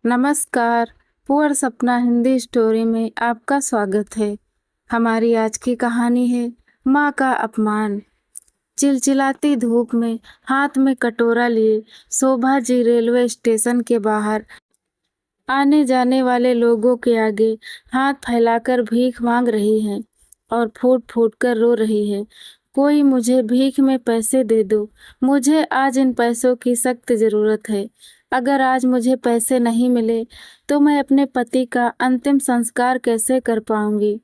नमस्कार। पुअर सपना हिंदी स्टोरी में आपका स्वागत है। हमारी आज की कहानी है माँ का अपमान। चिलचिलाती धूप में हाथ में कटोरा लिए शोभा जी रेलवे स्टेशन के बाहर आने जाने वाले लोगों के आगे हाथ फैलाकर भीख मांग रही हैं और फूट फूट कर रो रही है। कोई मुझे भीख में पैसे दे दो, मुझे आज इन पैसों की सख्त ज़रूरत है। अगर आज मुझे पैसे नहीं मिले तो मैं अपने पति का अंतिम संस्कार कैसे कर पाऊंगी।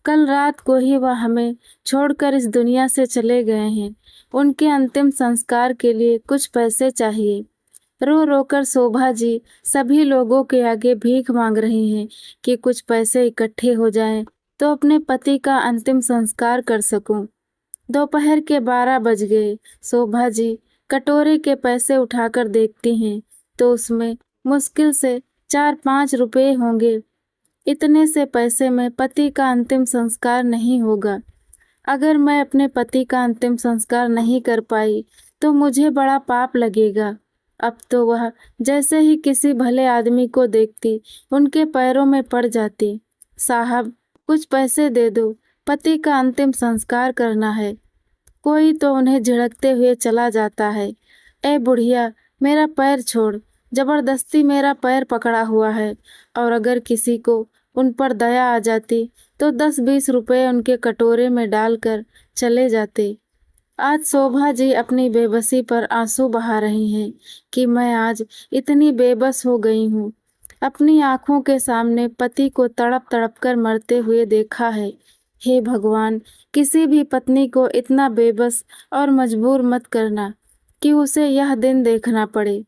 कल रात को ही वह हमें छोड़कर इस दुनिया से चले गए हैं। उनके अंतिम संस्कार के लिए कुछ पैसे चाहिए। रो रो कर शोभा जी सभी लोगों के आगे भीख मांग रही हैं कि कुछ पैसे इकट्ठे हो जाएं तो अपने पति का अंतिम संस्कार कर सकूं। दोपहर के 12 बज गए। शोभा जी कटोरे के पैसे उठाकर देखती हैं तो उसमें मुश्किल से 4-5 रुपए होंगे। इतने से पैसे में पति का अंतिम संस्कार नहीं होगा। अगर मैं अपने पति का अंतिम संस्कार नहीं कर पाई तो मुझे बड़ा पाप लगेगा। अब तो वह जैसे ही किसी भले आदमी को देखती उनके पैरों में पड़ जाती। साहब, कुछ पैसे दे दो, पति का अंतिम संस्कार करना है। कोई तो उन्हें झिड़कते हुए चला जाता है। ए बुढ़िया, मेरा पैर छोड़, जबरदस्ती मेरा पैर पकड़ा हुआ है। और अगर किसी को उन पर दया आ जाती तो 10-20 रुपए उनके कटोरे में डालकर चले जाते। आज शोभा जी अपनी बेबसी पर आंसू बहा रही हैं कि मैं आज इतनी बेबस हो गई हूँ। अपनी आंखों के सामने पति को तड़प तड़प कर मरते हुए देखा है। हे भगवान, किसी भी पत्नी को इतना बेबस और मजबूर मत करना कि उसे यह दिन देखना पड़े।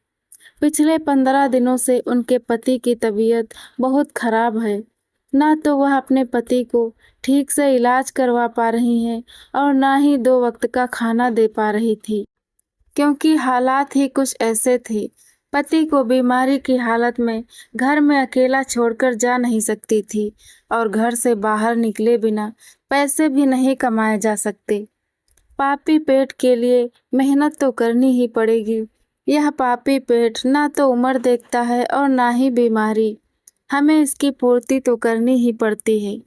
पिछले 15 दिनों से उनके पति की तबीयत बहुत खराब है। ना तो वह अपने पति को ठीक से इलाज करवा पा रही हैं और ना ही 2 वक्त का खाना दे पा रही थी, क्योंकि हालात ही कुछ ऐसे थे। पति को बीमारी की हालत में घर में अकेला छोड़कर जा नहीं सकती थी और घर से बाहर निकले बिना पैसे भी नहीं कमाए जा सकते। पापी पेट के लिए मेहनत तो करनी ही पड़ेगी। यह पापी पेट ना तो उम्र देखता है और ना ही बीमारी। हमें इसकी पूर्ति तो करनी ही पड़ती है।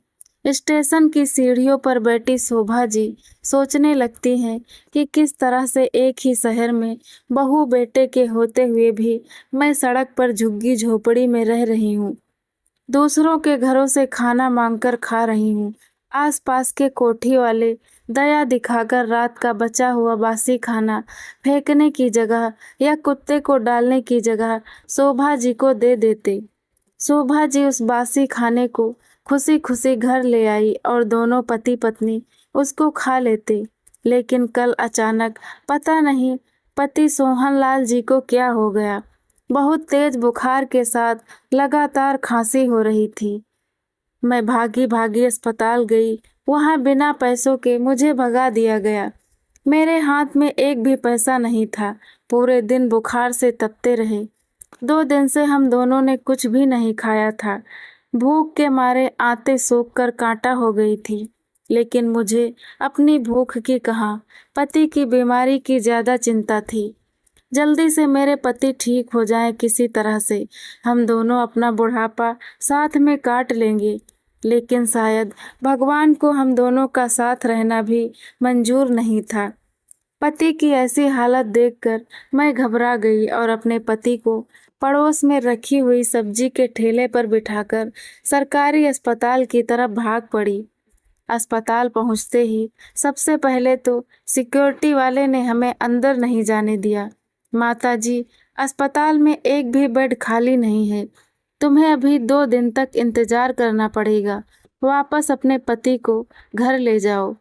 स्टेशन की सीढ़ियों पर बैठी शोभा जी सोचने लगती हैं कि किस तरह से एक ही शहर में बहू बेटे के होते हुए भी मैं सड़क पर झुग्गी झोपड़ी में रह रही हूँ। दूसरों के घरों से खाना मांगकर खा रही हूँ। आसपास के कोठी वाले दया दिखाकर रात का बचा हुआ बासी खाना फेंकने की जगह या कुत्ते को डालने की जगह शोभा जी को दे देते। शोभा जी उस बासी खाने को खुशी खुशी घर ले आई और दोनों पति पत्नी उसको खा लेते। लेकिन कल अचानक पता नहीं पति सोहनलाल जी को क्या हो गया। बहुत तेज बुखार के साथ लगातार खांसी हो रही थी। मैं भागी भागी अस्पताल गई। वहाँ बिना पैसों के मुझे भगा दिया गया। मेरे हाथ में एक भी पैसा नहीं था। पूरे दिन बुखार से तपते रहे। 2 दिन से हम दोनों ने कुछ भी नहीं खाया था। भूख के मारे आते सोख कर कांटा हो गई थी। लेकिन मुझे अपनी भूख की कहाँ, पति की बीमारी की ज़्यादा चिंता थी। जल्दी से मेरे पति ठीक हो जाएं किसी तरह से, हम दोनों अपना बुढ़ापा साथ में काट लेंगे। लेकिन शायद भगवान को हम दोनों का साथ रहना भी मंजूर नहीं था। पति की ऐसी हालत देखकर मैं घबरा गई और अपने पति को पड़ोस में रखी हुई सब्जी के ठेले पर बिठाकर सरकारी अस्पताल की तरफ भाग पड़ी। अस्पताल पहुंचते ही सबसे पहले तो सिक्योरिटी वाले ने हमें अंदर नहीं जाने दिया। माताजी, अस्पताल में एक भी बेड खाली नहीं है। तुम्हें अभी 2 दिन तक इंतजार करना पड़ेगा। वापस अपने पति को घर ले जाओ,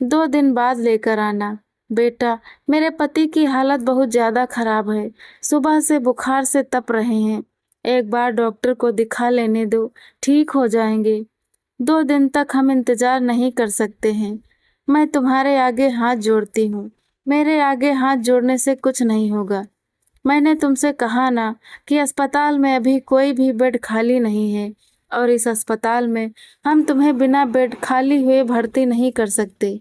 2 दिन बाद लेकर आना। बेटा, मेरे पति की हालत बहुत ज़्यादा खराब है। सुबह से बुखार से तप रहे हैं। एक बार डॉक्टर को दिखा लेने दो, ठीक हो जाएंगे। 2 दिन तक हम इंतज़ार नहीं कर सकते हैं। मैं तुम्हारे आगे हाथ जोड़ती हूँ। मेरे आगे हाथ जोड़ने से कुछ नहीं होगा। मैंने तुमसे कहा ना कि अस्पताल में अभी कोई भी बेड खाली नहीं है और इस अस्पताल में हम तुम्हें बिना बेड खाली हुए भर्ती नहीं कर सकते।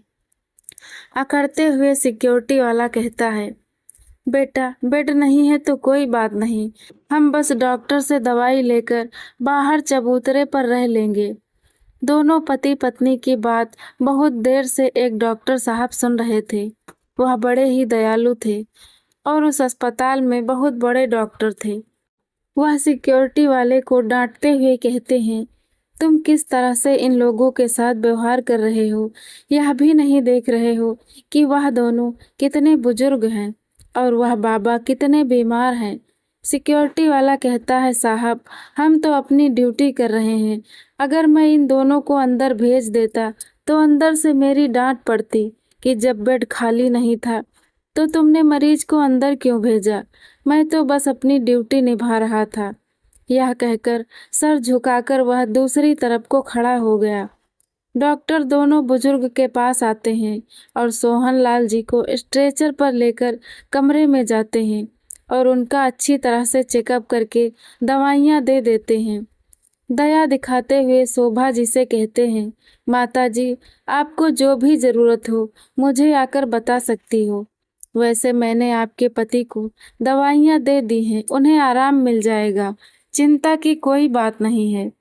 अकड़ते हुए सिक्योरिटी वाला कहता है, बेटा, बेड नहीं है तो कोई बात नहीं, हम बस डॉक्टर से दवाई लेकर बाहर चबूतरे पर रह लेंगे। दोनों पति पत्नी की बात बहुत देर से एक डॉक्टर साहब सुन रहे थे। वह बड़े ही दयालु थे और उस अस्पताल में बहुत बड़े डॉक्टर थे। वह सिक्योरिटी वाले को डांटते हुए कहते हैं, तुम किस तरह से इन लोगों के साथ व्यवहार कर रहे हो, यह भी नहीं देख रहे हो कि वह दोनों कितने बुजुर्ग हैं और वह बाबा कितने बीमार हैं। सिक्योरिटी वाला कहता है, साहब हम तो अपनी ड्यूटी कर रहे हैं, अगर मैं इन दोनों को अंदर भेज देता तो अंदर से मेरी डांट पड़ती कि जब बेड खाली नहीं था तो तुमने मरीज को अंदर क्यों भेजा, मैं तो बस अपनी ड्यूटी निभा रहा था। यह कहकर सर झुकाकर वह दूसरी तरफ को खड़ा हो गया। डॉक्टर दोनों बुजुर्ग के पास आते हैं और सोहन लाल जी को स्ट्रेचर पर लेकर कमरे में जाते हैं और उनका अच्छी तरह से चेकअप करके दवाइयाँ दे देते हैं। दया दिखाते हुए शोभा जी से कहते हैं, माता जी आपको जो भी ज़रूरत हो मुझे आकर बता सकती हो। वैसे मैंने आपके पति को दवाइयाँ दे दी हैं, उन्हें आराम मिल जाएगा, चिंता की कोई बात नहीं है।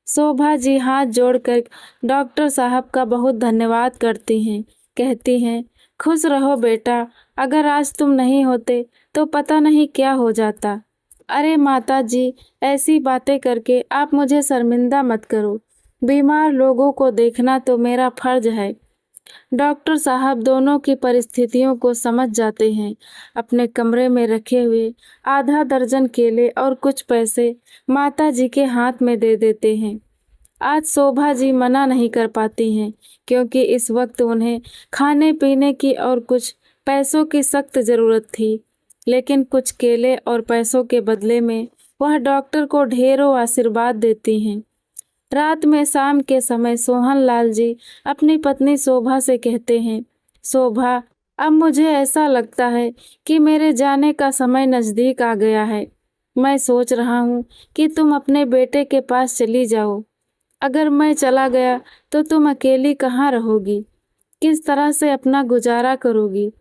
शोभा जी हाथ जोड़कर डॉक्टर साहब का बहुत धन्यवाद करती हैं, कहती हैं, खुश रहो बेटा, अगर आज तुम नहीं होते तो पता नहीं क्या हो जाता। अरे माता जी, ऐसी बातें करके आप मुझे शर्मिंदा मत करो, बीमार लोगों को देखना तो मेरा फर्ज है। डॉक्टर साहब दोनों की परिस्थितियों को समझ जाते हैं। अपने कमरे में रखे हुए आधा दर्जन केले और कुछ पैसे माता जी के हाथ में दे देते हैं। आज शोभा जी मना नहीं कर पाती हैं क्योंकि इस वक्त उन्हें खाने पीने की और कुछ पैसों की सख्त ज़रूरत थी, लेकिन कुछ केले और पैसों के बदले में वह डॉक्टर को ढेरों आशीर्वाद देती हैं। रात में शाम के समय सोहन लाल जी अपनी पत्नी शोभा से कहते हैं, शोभा अब मुझे ऐसा लगता है कि मेरे जाने का समय नज़दीक आ गया है। मैं सोच रहा हूँ कि तुम अपने बेटे के पास चली जाओ। अगर मैं चला गया तो तुम अकेली कहाँ रहोगी, किस तरह से अपना गुजारा करोगी।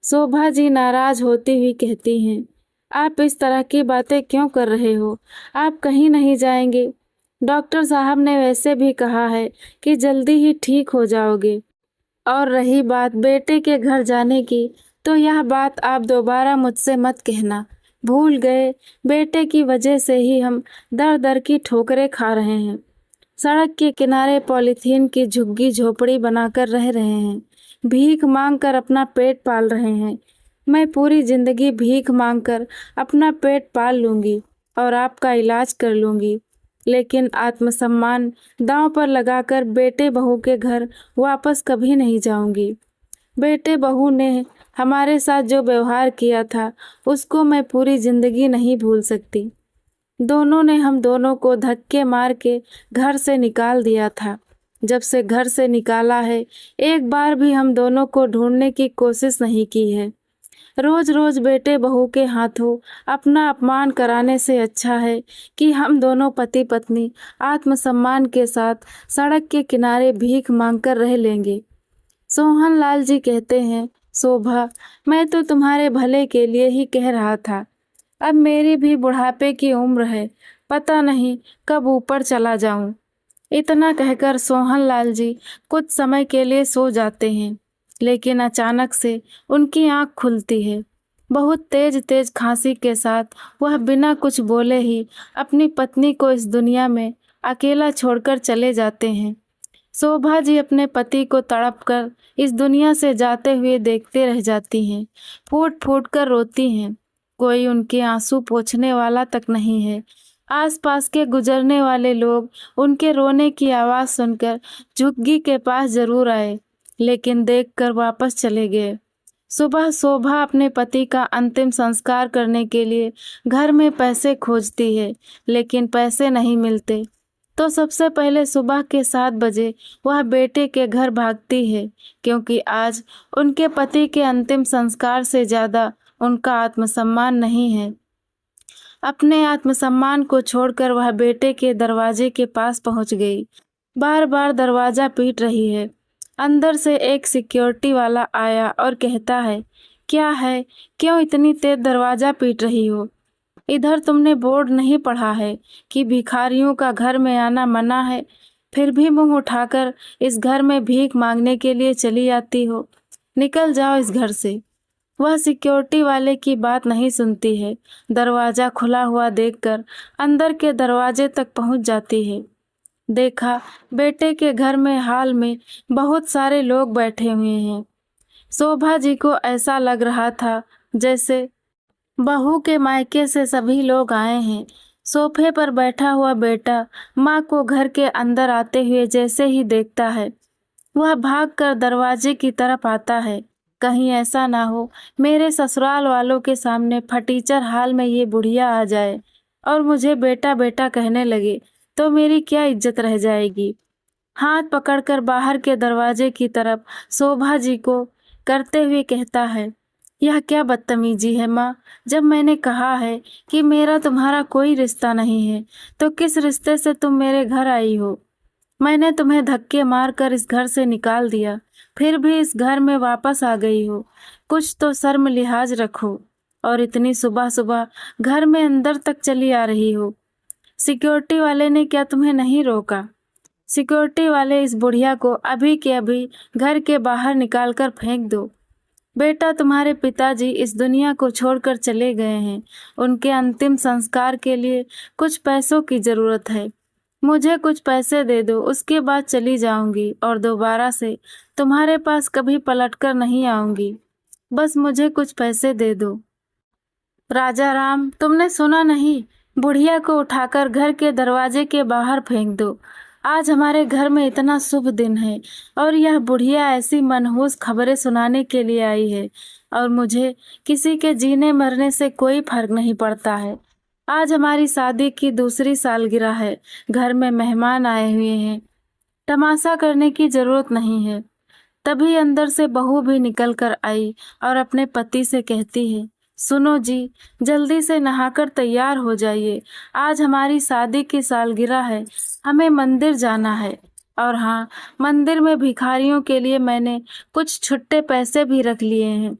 शोभा जी नाराज होती हुई कहती हैं, आप इस तरह की बातें क्यों कर रहे हो, आप कहीं नहीं जाएंगे। डॉक्टर साहब ने वैसे भी कहा है कि जल्दी ही ठीक हो जाओगे। और रही बात बेटे के घर जाने की, तो यह बात आप दोबारा मुझसे मत कहना। भूल गए, बेटे की वजह से ही हम दर दर की ठोकरें खा रहे हैं। सड़क के किनारे पॉलीथीन की झुग्गी झोपड़ी बनाकर रह रहे हैं, भीख मांगकर अपना पेट पाल रहे हैं। मैं पूरी जिंदगी भीख मांगकर अपना पेट पाल लूँगी और आपका इलाज कर लूँगी, लेकिन आत्मसम्मान दांव पर लगाकर बेटे बहू के घर वापस कभी नहीं जाऊंगी। बेटे बहू ने हमारे साथ जो व्यवहार किया था उसको मैं पूरी जिंदगी नहीं भूल सकती। दोनों ने हम दोनों को धक्के मार के घर से निकाल दिया था। जब से घर से निकाला है, एक बार भी हम दोनों को ढूंढने की कोशिश नहीं की है। रोज रोज बेटे बहू के हाथों अपना अपमान कराने से अच्छा है कि हम दोनों पति पत्नी आत्मसम्मान के साथ सड़क के किनारे भीख मांगकर रह लेंगे। सोहन लाल जी कहते हैं, शोभा मैं तो तुम्हारे भले के लिए ही कह रहा था। अब मेरी भी बुढ़ापे की उम्र है, पता नहीं कब ऊपर चला जाऊं। इतना कहकर सोहन लाल जी कुछ समय के लिए सो जाते हैं, लेकिन अचानक से उनकी आंख खुलती है। बहुत तेज तेज खांसी के साथ वह बिना कुछ बोले ही अपनी पत्नी को इस दुनिया में अकेला छोड़कर चले जाते हैं। शोभा जी अपने पति को तड़प कर इस दुनिया से जाते हुए देखते रह जाती हैं, फूट फूट कर रोती हैं। कोई उनके आंसू पोंछने वाला तक नहीं है। आसपास के गुजरने वाले लोग उनके रोने की आवाज़ सुनकर झुग्गी के पास जरूर आए, लेकिन देखकर वापस चले गए। सुबह शोभा अपने पति का अंतिम संस्कार करने के लिए घर में पैसे खोजती है, लेकिन पैसे नहीं मिलते। तो सबसे पहले सुबह के 7 बजे वह बेटे के घर भागती है, क्योंकि आज उनके पति के अंतिम संस्कार से ज़्यादा उनका आत्मसम्मान नहीं है। अपने आत्मसम्मान को छोड़कर वह बेटे के दरवाजे के पास पहुंच गई। बार बार दरवाज़ा पीट रही है। अंदर से एक सिक्योरिटी वाला आया और कहता है, क्या है? क्यों इतनी तेज दरवाजा पीट रही हो? इधर तुमने बोर्ड नहीं पढ़ा है कि भिखारियों का घर में आना मना है, फिर भी मुंह उठाकर इस घर में भीख मांगने के लिए चली आती हो। निकल जाओ इस घर से। वह सिक्योरिटी वाले की बात नहीं सुनती है। दरवाजा खुला हुआ देखकर अंदर के दरवाजे तक पहुंच जाती है। देखा, बेटे के घर में हाल में बहुत सारे लोग बैठे हुए हैं। शोभा जी को ऐसा लग रहा था जैसे बहू के मायके से सभी लोग आए हैं। सोफे पर बैठा हुआ बेटा माँ को घर के अंदर आते हुए जैसे ही देखता है, वह भागकर दरवाजे की तरफ आता है। कहीं ऐसा ना हो मेरे ससुराल वालों के सामने फटीचर हाल में ये बुढ़िया आ जाए और मुझे बेटा बेटा कहने लगे, तो मेरी क्या इज्जत रह जाएगी। हाथ पकड़कर बाहर के दरवाजे की तरफ शोभा जी को करते हुए कहता है, यह क्या बदतमीजी है माँ। जब मैंने कहा है कि मेरा तुम्हारा कोई रिश्ता नहीं है, तो किस रिश्ते से तुम मेरे घर आई हो। मैंने तुम्हें धक्के मारकर इस घर से निकाल दिया, फिर भी इस घर में वापस आ गई हो। कुछ तो शर्म लिहाज रखो। और इतनी सुबह सुबह घर में अंदर तक चली आ रही हो। सिक्योरिटी वाले ने क्या तुम्हें नहीं रोका? सिक्योरिटी वाले इस बुढ़िया को अभी के अभी घर के बाहर निकाल कर फेंक दो। बेटा, तुम्हारे पिताजी इस दुनिया को छोड़कर चले गए हैं। उनके अंतिम संस्कार के लिए कुछ पैसों की जरूरत है। मुझे कुछ पैसे दे दो, उसके बाद चली जाऊंगी और दोबारा से तुम्हारे पास कभी पलटकर नहीं आऊंगी। बस मुझे कुछ पैसे दे दो। राजा राम, तुमने सुना नहीं? बुढ़िया को उठाकर घर के दरवाजे के बाहर फेंक दो। आज हमारे घर में इतना शुभ दिन है और यह बुढ़िया ऐसी मनहूस खबरें सुनाने के लिए आई है, और मुझे किसी के जीने मरने से कोई फर्क नहीं पड़ता है। आज हमारी शादी की दूसरी सालगिरह है। घर में मेहमान आए हुए हैं। तमाशा करने की जरूरत नहीं है। तभी अंदर से बहू भी निकल कर आई और अपने पति से कहती है, सुनो जी, जल्दी से नहाकर तैयार हो जाइए। आज हमारी शादी की सालगिरह है। हमें मंदिर जाना है। और हाँ, मंदिर में भिखारियों के लिए मैंने कुछ छुट्टे पैसे भी रख लिए हैं।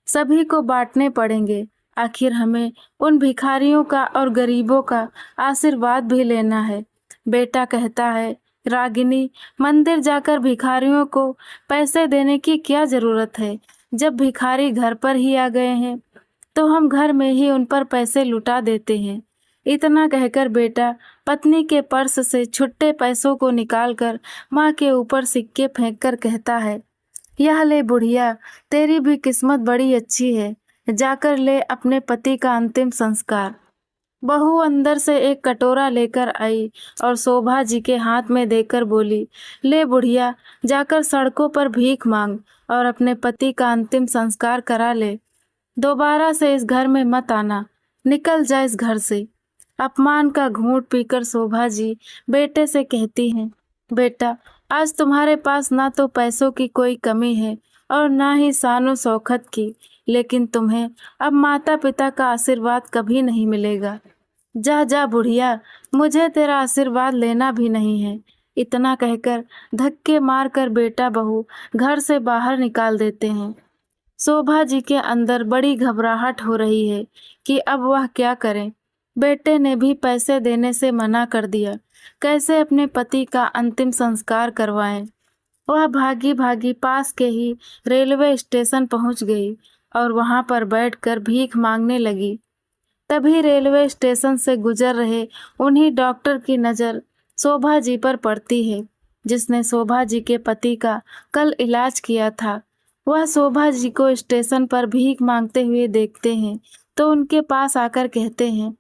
सभी को बांटने पड़ेंगे। आखिर हमें उन भिखारियों का और गरीबों का आशीर्वाद भी लेना है। बेटा कहता है, रागिनी, मंदिर जाकर भिखारियों को पैसे देने की क्या जरूरत है। जब भिखारी घर पर ही आ गए हैं तो हम घर में ही उन पर पैसे लुटा देते हैं। इतना कहकर बेटा पत्नी के पर्स से छुट्टे पैसों को निकालकर माँ के ऊपर सिक्के फेंककर कहता है, यह ले बुढ़िया, तेरी भी किस्मत बड़ी अच्छी है। जाकर ले अपने पति का अंतिम संस्कार। बहू अंदर से एक कटोरा लेकर आई और शोभा जी के हाथ में देकर बोली, ले बुढ़िया, जाकर सड़कों पर भीख मांग और अपने पति का अंतिम संस्कार करा ले। दोबारा से इस घर में मत आना। निकल जा इस घर से। अपमान का घूंट पीकर शोभा जी बेटे से कहती हैं, बेटा, आज तुम्हारे पास ना तो पैसों की कोई कमी है और ना ही शानो शौकत की, लेकिन तुम्हें अब माता पिता का आशीर्वाद कभी नहीं मिलेगा। जा जा बुढ़िया, मुझे तेरा आशीर्वाद लेना भी नहीं है। इतना कहकर धक्के मारकर बेटा बहू घर से बाहर निकाल देते हैं। शोभा जी के अंदर बड़ी घबराहट हो रही है कि अब वह क्या करें। बेटे ने भी पैसे देने से मना कर दिया। कैसे अपने पति का अंतिम संस्कार करवाएं। वह भागी भागी पास के ही रेलवे स्टेशन पहुंच गई और वहां पर बैठकर भीख मांगने लगी। तभी रेलवे स्टेशन से गुजर रहे उन्हीं डॉक्टर की नज़र शोभा जी पर पड़ती है, जिसने शोभा जी के पति का कल इलाज किया था। वह शोभा जी को स्टेशन पर भीख मांगते हुए देखते हैं तो उनके पास आकर कहते हैं,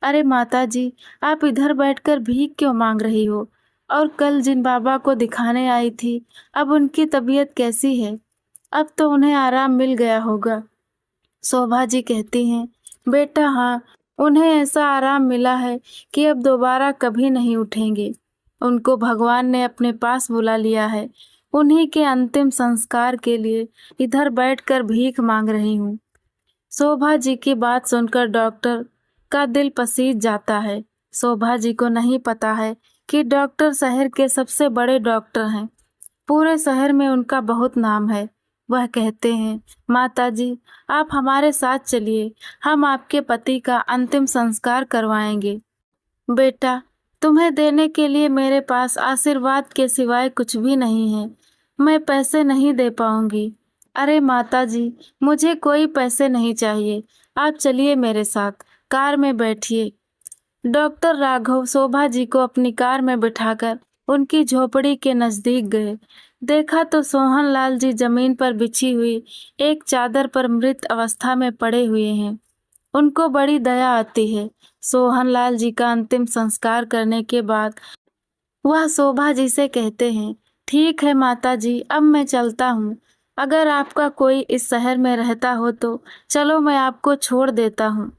अरे माता जी, आप इधर बैठकर भीख क्यों मांग रही हो? और कल जिन बाबा को दिखाने आई थी, अब उनकी तबीयत कैसी है? अब तो उन्हें आराम मिल गया होगा। शोभा जी कहती हैं, बेटा हाँ, उन्हें ऐसा आराम मिला है कि अब दोबारा कभी नहीं उठेंगे। उनको भगवान ने अपने पास बुला लिया है। उन्हीं के अंतिम संस्कार के लिए इधर बैठकर भीख मांग रही हूँ। शोभा जी की बात सुनकर डॉक्टर का दिल पसीज जाता है। शोभा जी को नहीं पता है कि डॉक्टर शहर के सबसे बड़े डॉक्टर हैं। पूरे शहर में उनका बहुत नाम है। वह कहते हैं, माता जी, आप हमारे साथ चलिए, हम आपके पति का अंतिम संस्कार करवाएंगे। बेटा, तुम्हें देने के लिए मेरे पास आशीर्वाद के सिवाय कुछ भी नहीं है। मैं पैसे नहीं दे पाऊंगी। अरे माता जी, मुझे कोई पैसे नहीं चाहिए। आप चलिए मेरे साथ, कार में बैठिए। डॉक्टर राघव शोभा जी को अपनी कार में बिठाकर उनकी झोपड़ी के नजदीक गए। देखा तो सोहनलाल जी जमीन पर बिछी हुई एक चादर पर मृत अवस्था में पड़े हुए हैं। उनको बड़ी दया आती है। सोहनलाल जी का अंतिम संस्कार करने के बाद वह शोभा जी से कहते हैं, ठीक है माता जी, अब मैं चलता हूँ। अगर आपका कोई इस शहर में रहता हो तो चलो, मैं आपको छोड़ देता हूँ।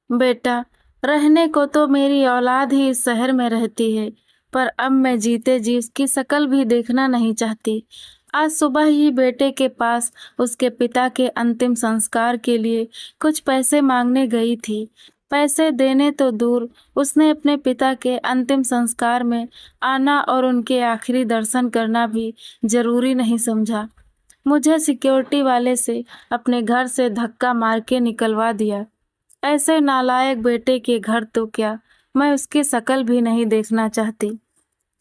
बेटा, रहने को तो मेरी औलाद ही इस शहर में रहती है, पर अब मैं जीते जी उसकी शक्ल भी देखना नहीं चाहती। आज सुबह ही बेटे के पास उसके पिता के अंतिम संस्कार के लिए कुछ पैसे मांगने गई थी। पैसे देने तो दूर, उसने अपने पिता के अंतिम संस्कार में आना और उनके आखिरी दर्शन करना भी जरूरी नहीं समझा। मुझे सिक्योरिटी वाले से अपने घर से धक्का मार के निकलवा दिया। ऐसे नालायक बेटे के घर तो क्या, मैं उसकी शक्ल भी नहीं देखना चाहती।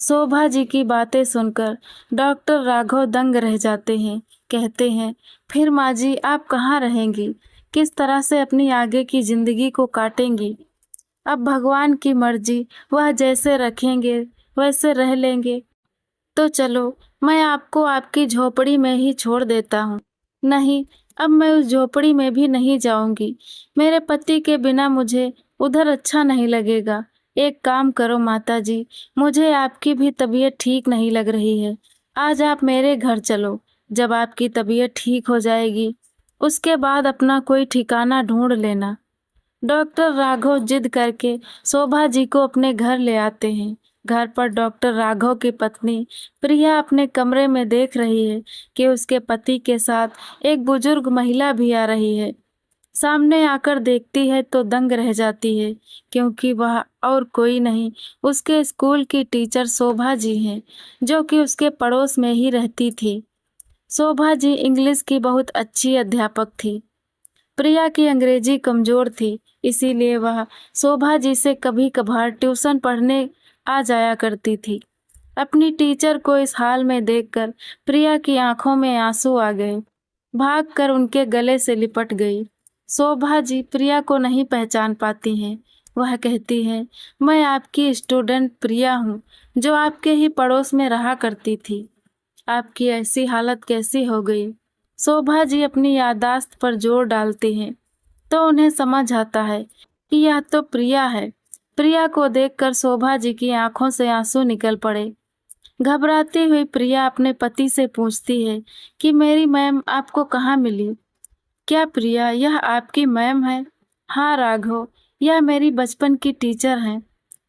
शोभा जी की बातें सुनकर डॉक्टर राघव दंग रह जाते हैं। कहते हैं, फिर माँ जी आप कहाँ रहेंगी? किस तरह से अपनी आगे की जिंदगी को काटेंगी? अब भगवान की मर्जी, वह जैसे रखेंगे वैसे रह लेंगे। तो चलो, मैं आपको आपकी झोपड़ी में ही छोड़ देता हूँ। नहीं, अब मैं उस झोपड़ी में भी नहीं जाऊंगी। मेरे पति के बिना मुझे उधर अच्छा नहीं लगेगा। एक काम करो माता जी, मुझे आपकी भी तबीयत ठीक नहीं लग रही है। आज आप मेरे घर चलो। जब आपकी तबीयत ठीक हो जाएगी, उसके बाद अपना कोई ठिकाना ढूंढ लेना। डॉक्टर राघव जिद करके शोभा जी को अपने घर ले आते हैं। घर पर डॉक्टर राघव की पत्नी प्रिया अपने कमरे में देख रही है कि उसके पति के साथ एक बुजुर्ग महिला भी आ रही है। सामने आकर देखती है तो दंग रह जाती है, क्योंकि वह और कोई नहीं, उसके स्कूल की टीचर शोभा जी हैं, जो कि उसके पड़ोस में ही रहती थी। शोभा जी इंग्लिश की बहुत अच्छी अध्यापक थी। प्रिया की अंग्रेजी कमजोर थी, इसीलिए वह शोभा जी से कभी कभार ट्यूशन पढ़ने आ जाया करती थी। अपनी टीचर को इस हाल में देखकर प्रिया की आंखों में आंसू आ गए। भागकर उनके गले से लिपट गई। शोभा जी प्रिया को नहीं पहचान पाती हैं। वह कहती हैं, मैं आपकी स्टूडेंट प्रिया हूँ, जो आपके ही पड़ोस में रहा करती थी। आपकी ऐसी हालत कैसी हो गई? शोभा जी अपनी याददाश्त पर जोर डालती हैं, तो उन्हें समझ आता है कि यह तो प्रिया है। प्रिया को देखकर शोभा जी की आंखों से आंसू निकल पड़े। घबराती हुई प्रिया अपने पति से पूछती है कि मेरी मैम आपको कहाँ मिली? क्या प्रिया, यह आपकी मैम है? हाँ राघव, यह मेरी बचपन की टीचर हैं।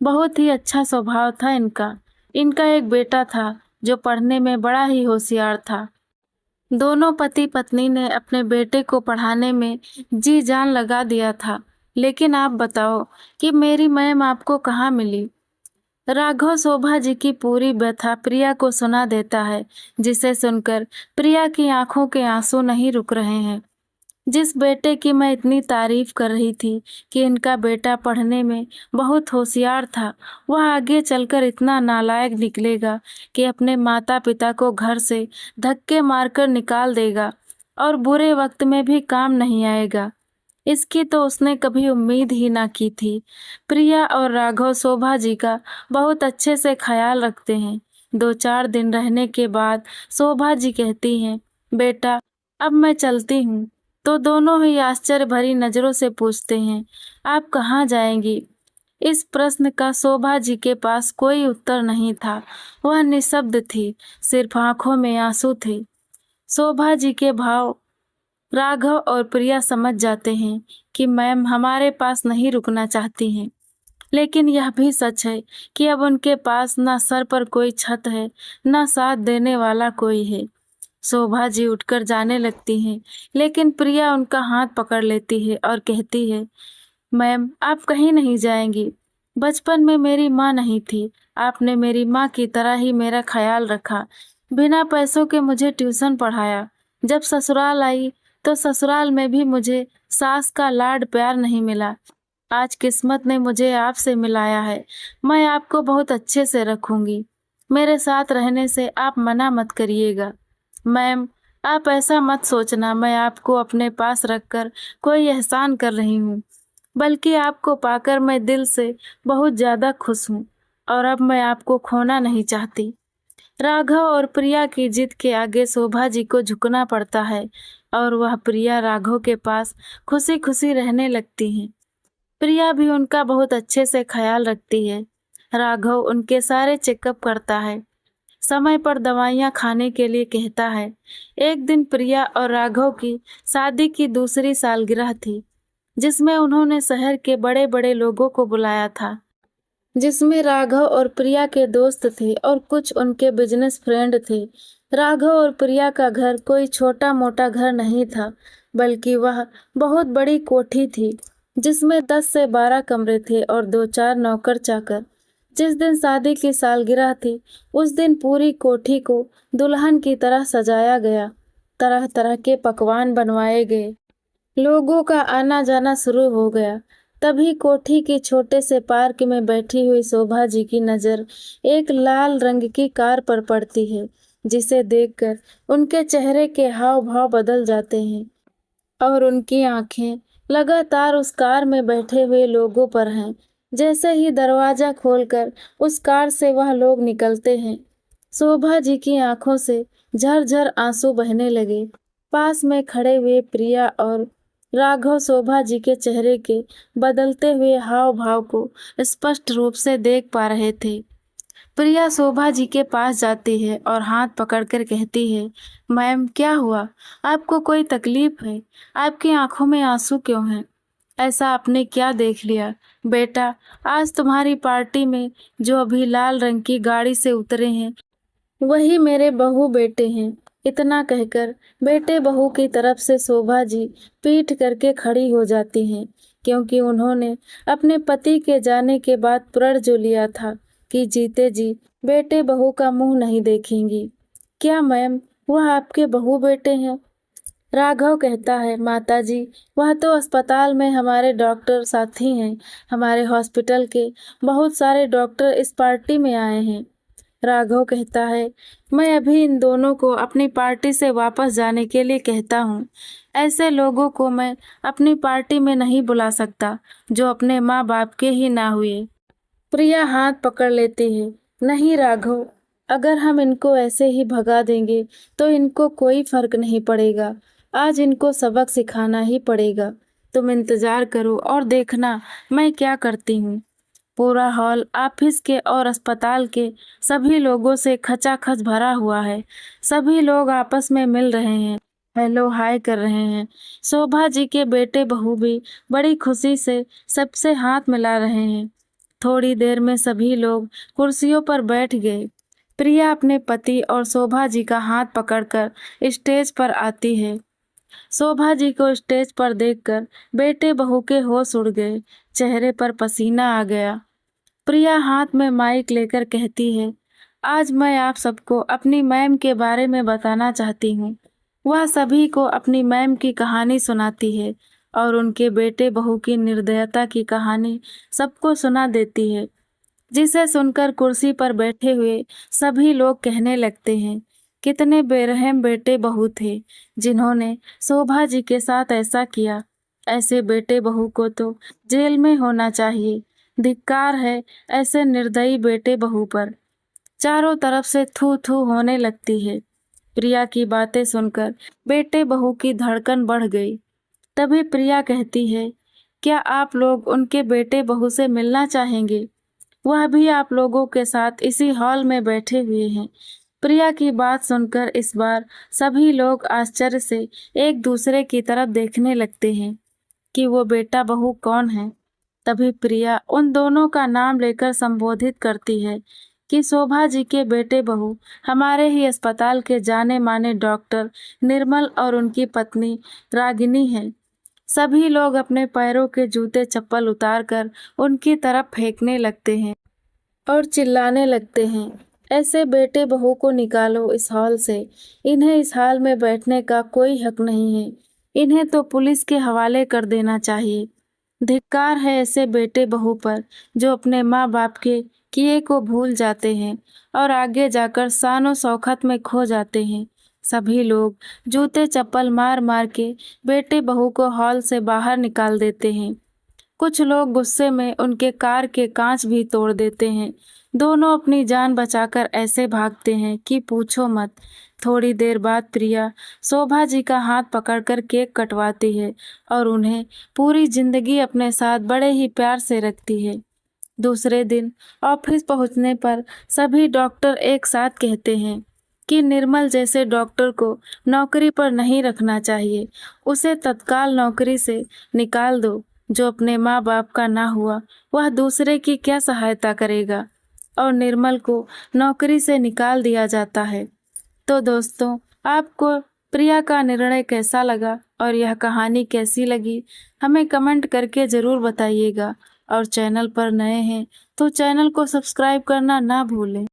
बहुत ही अच्छा स्वभाव था इनका। इनका एक बेटा था जो पढ़ने में बड़ा ही होशियार था। दोनों पति पत्नी ने अपने बेटे को पढ़ाने में जी जान लगा दिया था। लेकिन आप बताओ कि मेरी मैम आपको कहाँ मिली? राघव शोभा जी की पूरी व्यथा प्रिया को सुना देता है, जिसे सुनकर प्रिया की आंखों के आंसू नहीं रुक रहे हैं। जिस बेटे की मैं इतनी तारीफ कर रही थी कि इनका बेटा पढ़ने में बहुत होशियार था, वह आगे चलकर इतना नालायक निकलेगा कि अपने माता पिता को घर से धक्के मारकर निकाल देगा और बुरे वक्त में भी काम नहीं आएगा। इसकी तो उसने कभी उम्मीद ही ना की थी। प्रिया और राघव शोभा जी का बहुत अच्छे से ख्याल रखते हैं। 2-4 दिन रहने के बाद शोभा जी कहती हैं, बेटा अब मैं चलती हूँ। तो दोनों ही आश्चर्य भरी नजरों से पूछते हैं, आप कहाँ जाएंगी? इस प्रश्न का शोभा जी के पास कोई उत्तर नहीं था। वह निशब्द थी, सिर्फ आंखों में आंसू थे। शोभा जी के भाव राघव और प्रिया समझ जाते हैं कि मैम हमारे पास नहीं रुकना चाहती हैं। लेकिन यह भी सच है कि अब उनके पास ना सर पर कोई छत है, ना साथ देने वाला कोई है। शोभा जी उठकर जाने लगती हैं, लेकिन प्रिया उनका हाथ पकड़ लेती है और कहती है, मैम आप कहीं नहीं जाएंगी। बचपन में मेरी माँ नहीं थी, आपने मेरी माँ की तरह ही मेरा ख्याल रखा, बिना पैसों के मुझे ट्यूशन पढ़ाया। जब ससुराल आई तो ससुराल में भी मुझे सास का लाड प्यार नहीं मिला। आज किस्मत ने मुझे आपसे मिलाया है। मैं आपको बहुत अच्छे से रखूंगी। मेरे साथ रहने से आप मना मत करिएगा। मैम, आप ऐसा मत सोचना मैं आपको अपने पास रखकर कोई एहसान कर रही हूँ, बल्कि आपको पाकर मैं दिल से बहुत ज़्यादा खुश हूँ और अब मैं आपको खोना नहीं चाहती। राघव और प्रिया की जिद के आगे शोभा जी को झुकना पड़ता है और वह प्रिया राघव के पास खुशी खुशी रहने लगती हैं। प्रिया भी उनका बहुत अच्छे से ख्याल रखती है। राघव उनके सारे चेकअप करता है, समय पर दवाइयाँ खाने के लिए कहता है। एक दिन प्रिया और राघव की शादी की दूसरी सालगिरह थी, जिसमें उन्होंने शहर के बड़े बड़े लोगों को बुलाया था, जिसमें राघव और प्रिया के दोस्त थे और कुछ उनके बिजनेस फ्रेंड थे। राघव और प्रिया का घर कोई छोटा मोटा घर नहीं था, बल्कि वह बहुत बड़ी कोठी थी, जिसमें 10 से 12 कमरे थे और 2-4 नौकर चाकर। जिस दिन शादी की सालगिरह थी, उस दिन पूरी कोठी को दुल्हन की तरह सजाया गया। तरह तरह के पकवान बनवाए गए। लोगों का आना जाना शुरू हो गया। तभी कोठी के छोटे से पार्क में बैठी हुई शोभा जी की नज़र एक लाल रंग की कार पर पड़ती है, जिसे देखकर उनके चेहरे के हाव भाव बदल जाते हैं और उनकी आंखें लगातार उस कार में बैठे हुए लोगों पर हैं। जैसे ही दरवाजा खोलकर उस कार से वह लोग निकलते हैं, शोभा जी की आंखों से झरझर आंसू बहने लगे। पास में खड़े हुए प्रिया और राघव शोभा जी के चेहरे के बदलते हुए हाव भाव को स्पष्ट रूप से देख पा रहे थे। प्रिया शोभा जी के पास जाती है और हाथ पकड़कर कहती है, मैम क्या हुआ? आपको कोई तकलीफ है? आपकी आंखों में आंसू क्यों हैं? ऐसा आपने क्या देख लिया? बेटा, आज तुम्हारी पार्टी में जो अभी लाल रंग की गाड़ी से उतरे हैं, वही मेरे बहू बेटे हैं। इतना कहकर बेटे बहू की तरफ से शोभा जी पीठ करके खड़ी हो जाती हैं, क्योंकि उन्होंने अपने पति के जाने के बाद प्रण जो लिया था कि जीते जी बेटे बहू का मुंह नहीं देखेंगी। क्या मैम, वह आपके बहू बेटे हैं? राघव कहता है, माताजी, वह तो अस्पताल में हमारे डॉक्टर साथी हैं। हमारे हॉस्पिटल के बहुत सारे डॉक्टर इस पार्टी में आए हैं। राघव कहता है, मैं अभी इन दोनों को अपनी पार्टी से वापस जाने के लिए कहता हूँ। ऐसे लोगों को मैं अपनी पार्टी में नहीं बुला सकता जो अपने माँ बाप के ही ना हुए। प्रिया हाथ पकड़ लेती है, नहीं राघव, अगर हम इनको ऐसे ही भगा देंगे तो इनको कोई फर्क नहीं पड़ेगा। आज इनको सबक सिखाना ही पड़ेगा। तुम इंतजार करो और देखना मैं क्या करती हूँ। पूरा हॉल ऑफिस के और अस्पताल के सभी लोगों से खचाखच भरा हुआ है। सभी लोग आपस में मिल रहे हैं, हेलो हाय कर रहे हैं। शोभा जी के बेटे बहू भी बड़ी खुशी से सबसे हाथ मिला रहे हैं। थोड़ी देर में सभी लोग कुर्सियों पर बैठ गए। प्रिया अपने पति और शोभा जी का हाथ पकड़कर स्टेज पर आती है। शोभा जी को स्टेज पर देखकर बेटे बहू के होश उड़ गए, चेहरे पर पसीना आ गया। प्रिया हाथ में माइक लेकर कहती है, आज मैं आप सबको अपनी मैम के बारे में बताना चाहती हूँ। वह सभी को अपनी मैम की कहानी सुनाती है और उनके बेटे बहू की निर्दयता की कहानी सबको सुना देती है, जिसे सुनकर कुर्सी पर बैठे हुए सभी लोग कहने लगते हैं, कितने बेरहम बेटे बहू थे जिन्होंने शोभा जी के साथ ऐसा किया। ऐसे बेटे बहू को तो जेल में होना चाहिए। धिक्कार है ऐसे निर्दयी बेटे बहू पर। चारों तरफ से थू थू होने लगती है। प्रिया की बातें सुनकर बेटे बहू की धड़कन बढ़ गई। तभी प्रिया कहती है, क्या आप लोग उनके बेटे बहू से मिलना चाहेंगे? वह भी आप लोगों के साथ इसी हॉल में बैठे हुए हैं। प्रिया की बात सुनकर इस बार सभी लोग आश्चर्य से एक दूसरे की तरफ देखने लगते हैं कि वो बेटा बहू कौन है। तभी प्रिया उन दोनों का नाम लेकर संबोधित करती है कि शोभा जी के बेटे बहू हमारे ही अस्पताल के जाने माने डॉक्टर निर्मल और उनकी पत्नी रागिनी हैं। सभी लोग अपने पैरों के जूते चप्पल उतारकर उनकी तरफ फेंकने लगते हैं और चिल्लाने लगते हैं, ऐसे बेटे बहू को निकालो इस हॉल से। इन्हें इस हाल में बैठने का कोई हक नहीं है। इन्हें तो पुलिस के हवाले कर देना चाहिए। धिक्कार है ऐसे बेटे बहू पर जो अपने माँ बाप के किए को भूल जाते हैं और आगे जाकर शानो शौकत में खो जाते हैं। सभी लोग जूते चप्पल मार मार के बेटे बहू को हॉल से बाहर निकाल देते हैं। कुछ लोग गुस्से में उनके कार के कांच भी तोड़ देते हैं। दोनों अपनी जान बचाकर ऐसे भागते हैं कि पूछो मत। थोड़ी देर बाद प्रिया शोभा जी का हाथ पकड़कर केक कटवाती है और उन्हें पूरी जिंदगी अपने साथ बड़े ही प्यार से रखती है। दूसरे दिन ऑफिस पहुंचने पर सभी डॉक्टर एक साथ कहते हैं कि निर्मल जैसे डॉक्टर को नौकरी पर नहीं रखना चाहिए। उसे तत्काल नौकरी से निकाल दो। जो अपने माँ बाप का ना हुआ वह दूसरे की क्या सहायता करेगा। और निर्मल को नौकरी से निकाल दिया जाता है। तो दोस्तों, आपको प्रिया का निर्णय कैसा लगा और यह कहानी कैसी लगी, हमें कमेंट करके ज़रूर बताइएगा। और चैनल पर नए हैं तो चैनल को सब्सक्राइब करना ना भूलें।